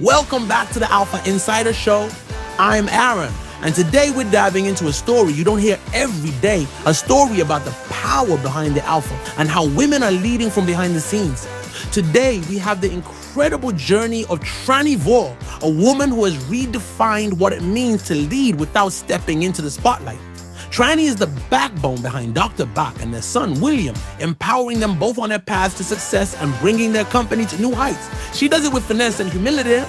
Welcome back to the Alpha Insider Show. I'm Aaron, and today we're diving into a story you don't hear every day, a story about the power behind the alpha and how women are leading from behind the scenes. Today, we have the incredible journey of Tranie Vo, a woman who has redefined what it means to lead without stepping into the spotlight. Tranie is the backbone behind Dr. Bak and their son, William, empowering them both on their paths to success and bringing their company to new heights. She does it with finesse and humility,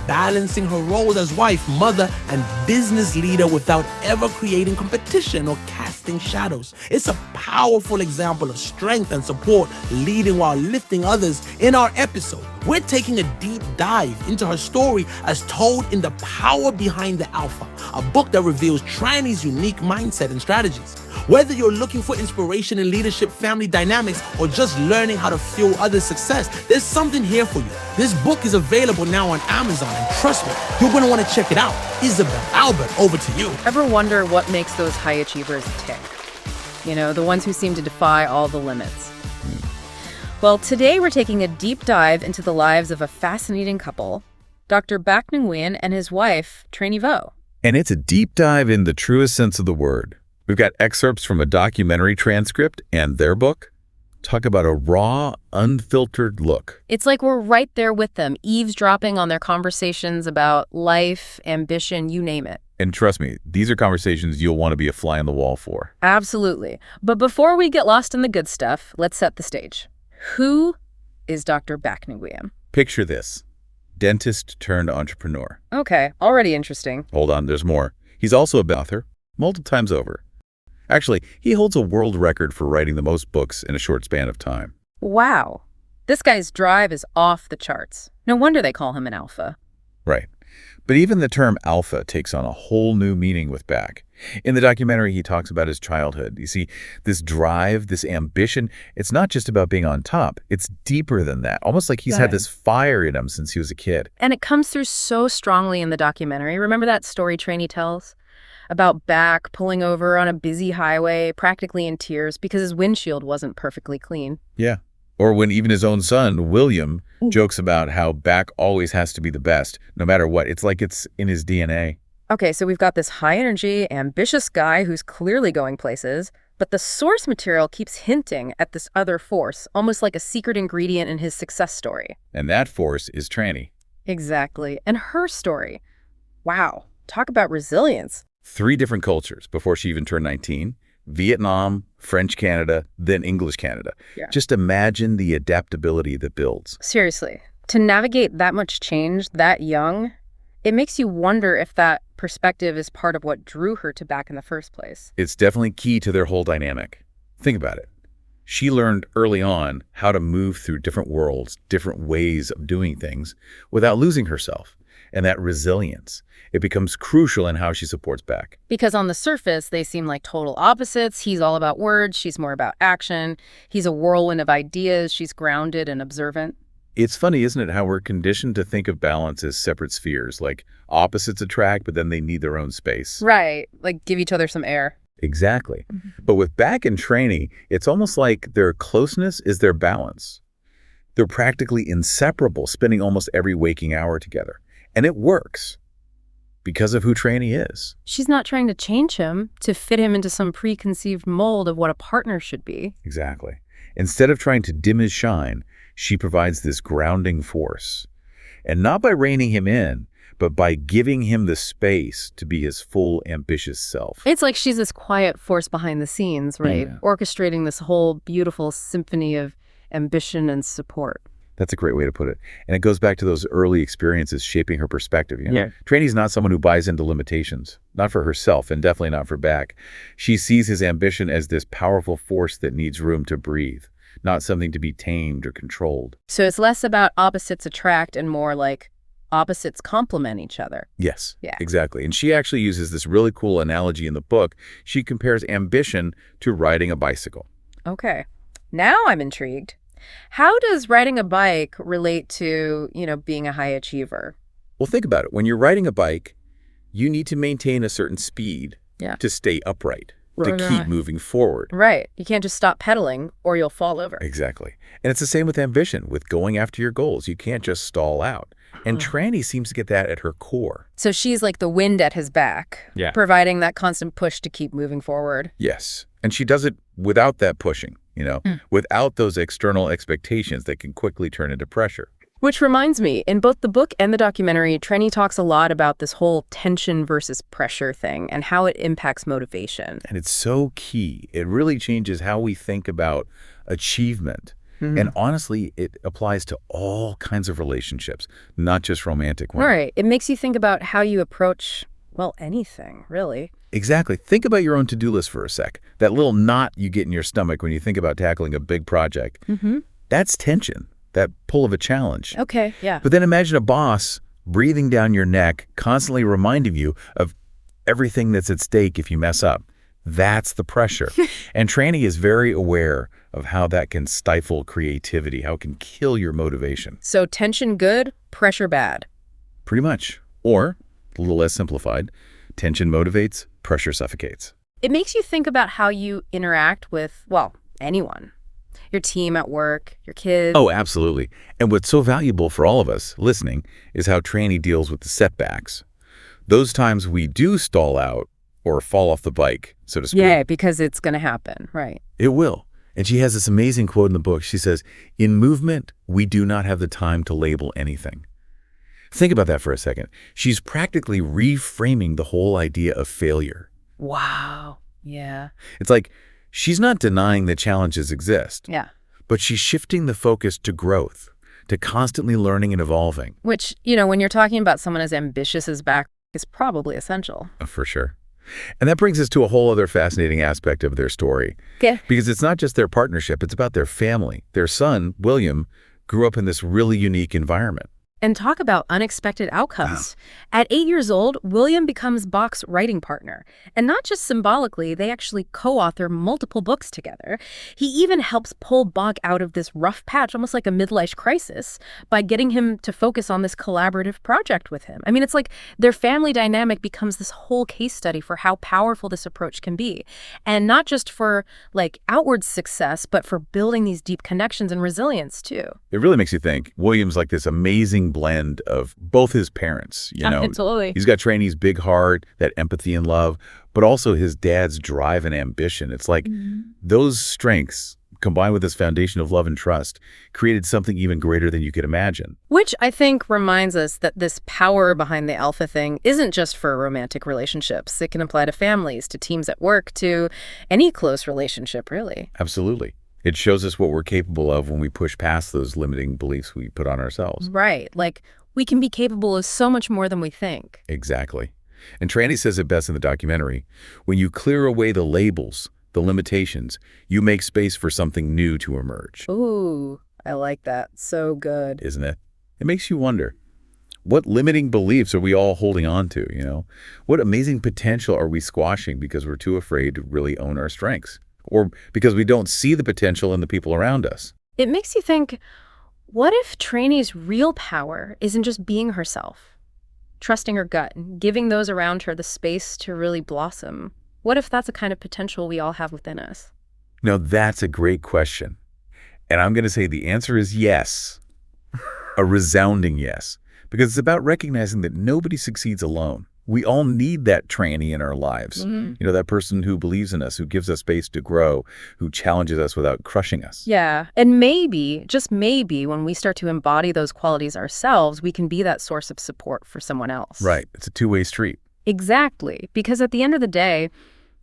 balancing her roles as wife, mother, and business leader without ever creating competition or casting shadows. It's a powerful example of strength and support, leading while lifting others. In our episode, we're taking a deep dive into her story as told in The Power Behind the Alpha, a book that reveals Tranie's unique mindset and strategies. Whether you're looking for inspiration in leadership, family dynamics, or just learning how to fuel others' success, there's something here for you. This book is available now on Amazon, and trust me, you're going to want to check it out. Isabel, Albert, over to you. Ever wonder what makes those high achievers tick? You know, the ones who seem to defy all the limits. Well, today we're taking a deep dive into the lives of a fascinating couple, Dr. Bak Nguyen and his wife, Tranie Vo. And it's a deep dive in the truest sense of the word. We've got excerpts from a documentary transcript and their book. Talk about a raw, unfiltered look. It's like we're right there with them, eavesdropping on their conversations about life, ambition, you name it. And trust me, these are conversations you'll want to be a fly on the wall for. Absolutely. But before we get lost in the good stuff, let's set the stage. Who is Dr. Bak Nguyen? Picture this. Dentist turned entrepreneur. Okay, already interesting. Hold on, there's more. He's also an author, multiple times over. Actually, he holds a world record for writing the most books in a short span of time. Wow. This guy's drive is off the charts. No wonder they call him an alpha. Right. But even the term alpha takes on a whole new meaning with Bak. In the documentary, he talks about his childhood. You see, this drive, this ambition, it's not just about being on top. It's deeper than that, almost like he's had this fire in him since he was a kid. And it comes through so strongly in the documentary. Remember that story Tranie tells? About Bak pulling over on a busy highway, practically in tears, because his windshield wasn't perfectly clean. Yeah. Or when even his own son, William, jokes about how Bak always has to be the best, no matter what. It's like it's in his DNA. Okay, so we've got this high-energy, ambitious guy who's clearly going places, but the source material keeps hinting at this other force, almost like a secret ingredient in his success story. And that force is Tranie. Exactly. And her story. Wow. Talk about resilience. 3 different cultures before she even turned 19. Vietnam, French Canada, then English Canada. Yeah. Just imagine the adaptability that builds. Seriously. To navigate that much change that young, it makes you wonder if that perspective is part of what drew her to Bak in the first place. It's definitely key to their whole dynamic. Think about it. She learned early on how to move through different worlds, different ways of doing things without losing herself. And that resilience, it becomes crucial in how she supports Bak. Because on the surface, they seem like total opposites. He's all about words. She's more about action. He's a whirlwind of ideas. She's grounded and observant. It's funny, isn't it, how we're conditioned to think of balance as separate spheres, like opposites attract, but then they need their own space. Right. Like give each other some air. Exactly. But with Bak and Tranie, it's almost like their closeness is their balance. They're practically inseparable, spending almost every waking hour together. And it works because of who Tranie is. She's not trying to change him to fit him into some preconceived mold of what a partner should be. Exactly. Instead of trying to dim his shine, she provides this grounding force. And not by reining him in, but by giving him the space to be his full, ambitious self. It's like she's this quiet force behind the scenes, right? Yeah. Orchestrating this whole beautiful symphony of ambition and support. That's a great way to put it. And it goes back to those early experiences shaping her perspective. You know? Tranie's not someone who buys into limitations, not for herself and definitely not for Bak. She sees his ambition as this powerful force that needs room to breathe, not something to be tamed or controlled. So it's less about opposites attract and more like opposites complement each other. Yes, Yeah. exactly. And she actually uses this really cool analogy in the book. She compares ambition to riding a bicycle. Okay. Now I'm intrigued. How does riding a bike relate to, being a high achiever? Well, think about it. When you're riding a bike, you need to maintain a certain speed to stay upright, to keep moving forward. Right. You can't just stop pedaling or you'll fall over. Exactly. And it's the same with ambition, with going after your goals. You can't just stall out. And Tranie seems to get that at her core. So she's like the wind at his back, providing that constant push to keep moving forward. Yes. And she does it without that pushing, without those external expectations that can quickly turn into pressure. Which reminds me, in both the book and the documentary, Tranie talks a lot about this whole tension versus pressure thing and how it impacts motivation. And it's so key. It really changes how we think about achievement. And honestly, it applies to all kinds of relationships, not just romantic ones. Right. It makes you think about how you approach, well, anything, really. Exactly. Think about your own to-do list for a sec. That little knot you get in your stomach when you think about tackling a big project. That's tension, that pull of a challenge. Okay, yeah. But then imagine a boss breathing down your neck, constantly reminding you of everything that's at stake if you mess up. That's the pressure. And Tranie is very aware of how that can stifle creativity, how it can kill your motivation. So tension good, pressure bad. Pretty much. Or, a little less simplified, tension motivates, pressure suffocates. It makes you think about how you interact with, well, anyone. Your team at work, your kids. Oh, absolutely. And what's so valuable for all of us listening is how Tranie deals with the setbacks. Those times we do stall out or fall off the bike, so to speak. Yeah, because it's going to happen, right? It will. And she has this amazing quote in the book. She says, "In movement, we do not have the time to label anything." Think about that for a second. She's practically reframing the whole idea of failure. Wow. Yeah. It's like she's not denying that challenges exist. Yeah. But she's shifting the focus to growth, to constantly learning and evolving. Which, when you're talking about someone as ambitious as Bak, is probably essential. For sure. And that brings us to a whole other fascinating aspect of their story. Okay. Because it's not just their partnership, it's about their family. Their son, William, grew up in this really unique environment. And talk about unexpected outcomes. At 8 years old, William becomes Bak's writing partner. And not just symbolically, they actually co-author multiple books together. He even helps pull Bak out of this rough patch, almost like a midlife crisis, by getting him to focus on this collaborative project with him. I mean, it's like their family dynamic becomes this whole case study for how powerful this approach can be. And not just for, outward success, but for building these deep connections and resilience, too. It really makes you think. William's like this amazing blend of both his parents, Totally. He's got Tranie's big heart, that empathy and love, but also his dad's drive and ambition. It's like those strengths, combined with this foundation of love and trust, created something even greater than you could imagine. Which I think reminds us that this power behind the alpha thing isn't just for romantic relationships. It can apply to families, to teams at work, to any close relationship, really. Absolutely. It shows us what we're capable of when we push past those limiting beliefs we put on ourselves. Right. We can be capable of so much more than we think. Exactly. And Tranie says it best in the documentary. When you clear away the labels, the limitations, you make space for something new to emerge. Ooh, I like that. So good. Isn't it? It makes you wonder, what limiting beliefs are we all holding on to, What amazing potential are we squashing because we're too afraid to really own our strengths? Or because we don't see the potential in the people around us? It makes you think, what if Tranie's real power isn't just being herself, trusting her gut, and giving those around her the space to really blossom? What if that's a kind of potential we all have within us? Now, that's a great question. And I'm going to say the answer is yes. A resounding yes. Because it's about recognizing that nobody succeeds alone. We all need that Tranie in our lives. That person who believes in us, who gives us space to grow, who challenges us without crushing us. Yeah. And maybe, just maybe, when we start to embody those qualities ourselves, we can be that source of support for someone else. Right. It's a two-way street. Exactly. Because at the end of the day,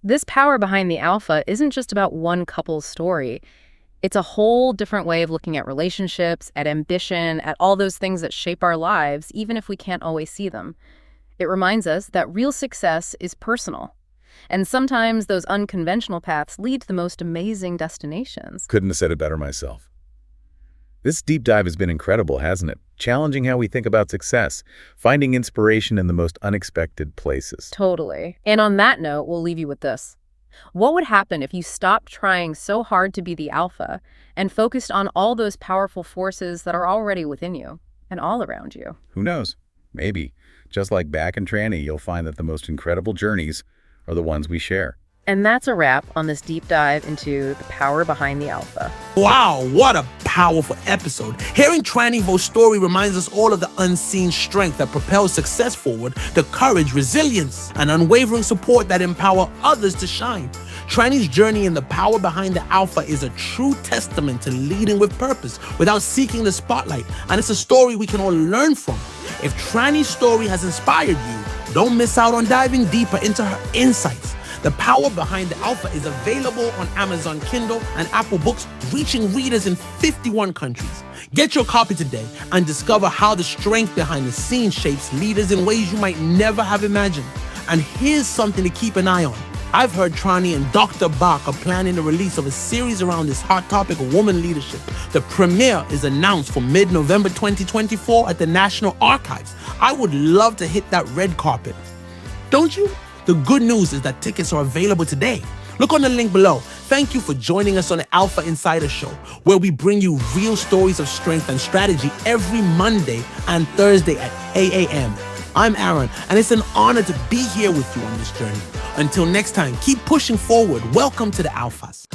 this power behind the alpha isn't just about one couple's story. It's a whole different way of looking at relationships, at ambition, at all those things that shape our lives, even if we can't always see them. It reminds us that real success is personal. And sometimes those unconventional paths lead to the most amazing destinations. Couldn't have said it better myself. This deep dive has been incredible, hasn't it? Challenging how we think about success, finding inspiration in the most unexpected places. Totally. And on that note, we'll leave you with this. What would happen if you stopped trying so hard to be the alpha and focused on all those powerful forces that are already within you and all around you? Who knows? Maybe. Just like Bak and Tranie, you'll find that the most incredible journeys are the ones we share. And that's a wrap on this deep dive into the power behind the alpha. Wow, what a powerful episode. Hearing Tranie Vo's story reminds us all of the unseen strength that propels success forward, the courage, resilience, and unwavering support that empower others to shine. Tranie's journey and the power behind the alpha is a true testament to leading with purpose without seeking the spotlight, and it's a story we can all learn from. If Tranie's story has inspired you, don't miss out on diving deeper into her insights. The Power Behind the Alpha is available on Amazon Kindle and Apple Books, reaching readers in 51 countries. Get your copy today and discover how the strength behind the scenes shapes leaders in ways you might never have imagined. And here's something to keep an eye on. I've heard Tranie and Dr. Bak are planning the release of a series around this hot topic of woman leadership. The premiere is announced for mid-November 2024 at the National Archives. I would love to hit that red carpet. Don't you? The good news is that tickets are available today. Look on the link below. Thank you for joining us on the Alpha Insider Show, where we bring you real stories of strength and strategy every Monday and Thursday at 8 a.m. I'm Aaron, and it's an honor to be here with you on this journey. Until next time, keep pushing forward. Welcome to the Alphas.